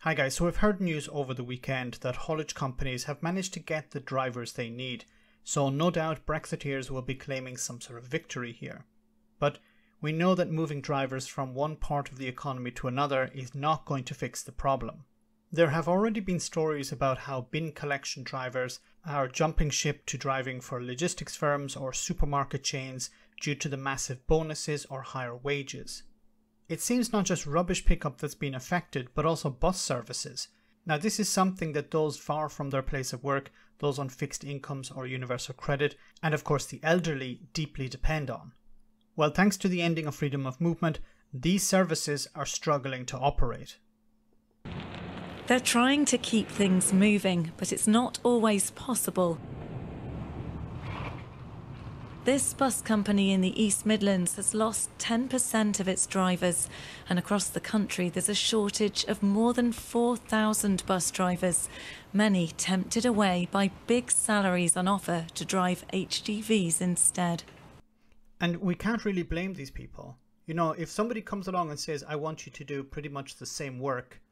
Hi guys, so we've heard news over the weekend that haulage companies have managed to get the drivers they need, so no doubt Brexiteers will be claiming some sort of victory here. But we know that moving drivers from one part of the economy to another is not going to fix the problem. There have already been stories about how bin collection drivers are jumping ship to driving for logistics firms or supermarket chains due to the massive bonuses or higher wages. It seems not just rubbish pickup that's been affected, but also bus services. Now this is something that those far from their place of work, those on fixed incomes or universal credit, and of course the elderly deeply depend on. Well, thanks to the ending of freedom of movement, these services are struggling to operate. They're trying to keep things moving, but it's not always possible. This bus company in the East Midlands has lost 10% of its drivers, and across the country there's a shortage of more than 4,000 bus drivers, many tempted away by big salaries on offer to drive HGVs instead. And we can't really blame these people. You know, if somebody comes along and says, I want you to do pretty much the same work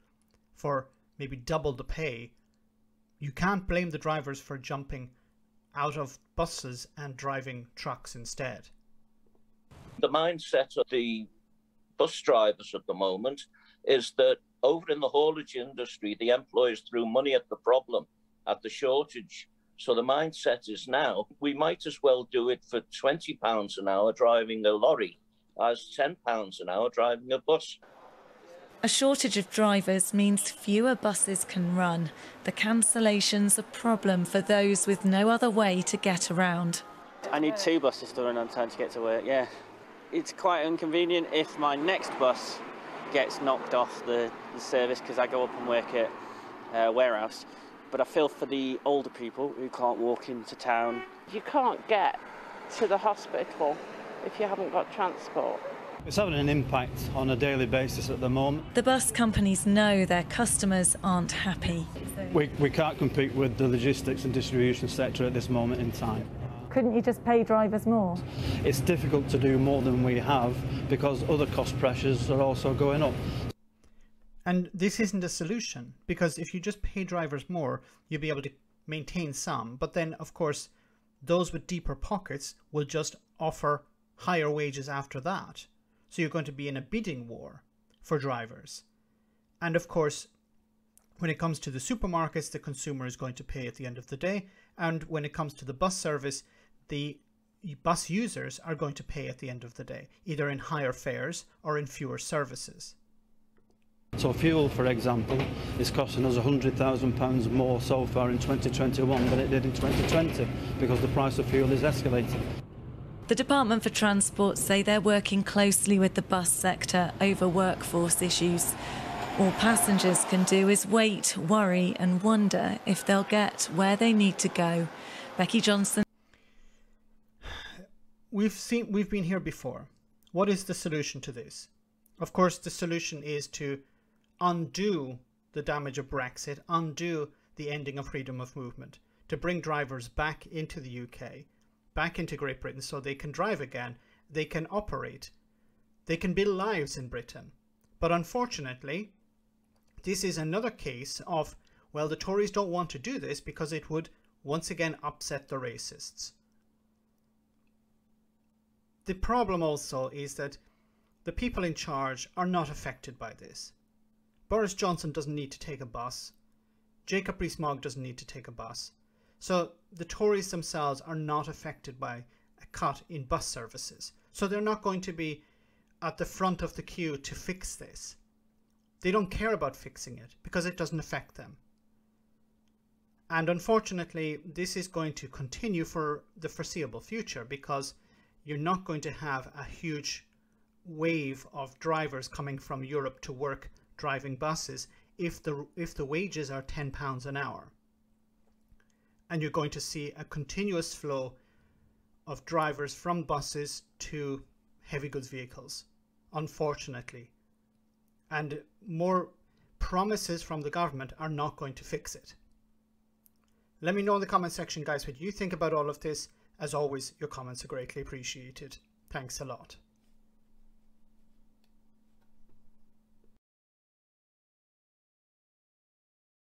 for maybe double the pay, you can't blame the drivers for jumping out of buses and driving trucks instead. The mindset of the bus drivers at the moment is that over in the haulage industry, the employers threw money at the problem, at the shortage. So the mindset is now, we might as well do it for £20 an hour driving a lorry as £10 an hour driving a bus. A shortage of drivers means fewer buses can run. The cancellation's a problem for those with no other way to get around. I need 2 buses to run on time to get to work, yeah. It's quite inconvenient if my next bus gets knocked off the service because I go up and work at a warehouse. But I feel for the older people who can't walk into town. You can't get to the hospital if you haven't got transport. It's having an impact on a daily basis at the moment. The bus companies know their customers aren't happy. We can't compete with the logistics and distribution sector at this moment in time. Couldn't you just pay drivers more? It's difficult to do more than we have because other cost pressures are also going up. And this isn't a solution, because if you just pay drivers more, you'll be able to maintain some, but then of course those with deeper pockets will just offer higher wages after that. So you're going to be in a bidding war for drivers. And of course, when it comes to the supermarkets, the consumer is going to pay at the end of the day. And when it comes to the bus service, the bus users are going to pay at the end of the day, either in higher fares or in fewer services. So fuel, for example, is costing us £100,000 more so far in 2021 than it did in 2020 because the price of fuel is escalating. The Department for Transport say they're working closely with the bus sector over workforce issues. All passengers can do is wait, worry and wonder if they'll get where they need to go. Becky Johnson. We've been here before. What is the solution to this? Of course, the solution is to undo the damage of Brexit, undo the ending of freedom of movement, to bring drivers back into the UK, back into Great Britain so they can drive again, they can operate, they can build lives in Britain. But unfortunately, this is another case of, well, the Tories don't want to do this because it would once again upset the racists. The problem also is that the people in charge are not affected by this. Boris Johnson doesn't need to take a bus. Jacob Rees-Mogg doesn't need to take a bus. So the Tories themselves are not affected by a cut in bus services. So they're not going to be at the front of the queue to fix this. They don't care about fixing it because it doesn't affect them. And unfortunately, this is going to continue for the foreseeable future because you're not going to have a huge wave of drivers coming from Europe to work driving buses if the wages are £10 an hour. And you're going to see a continuous flow of drivers from buses to heavy goods vehicles, unfortunately. And more promises from the government are not going to fix it. Let me know in the comment section, guys, what you think about all of this. As always, your comments are greatly appreciated. Thanks a lot.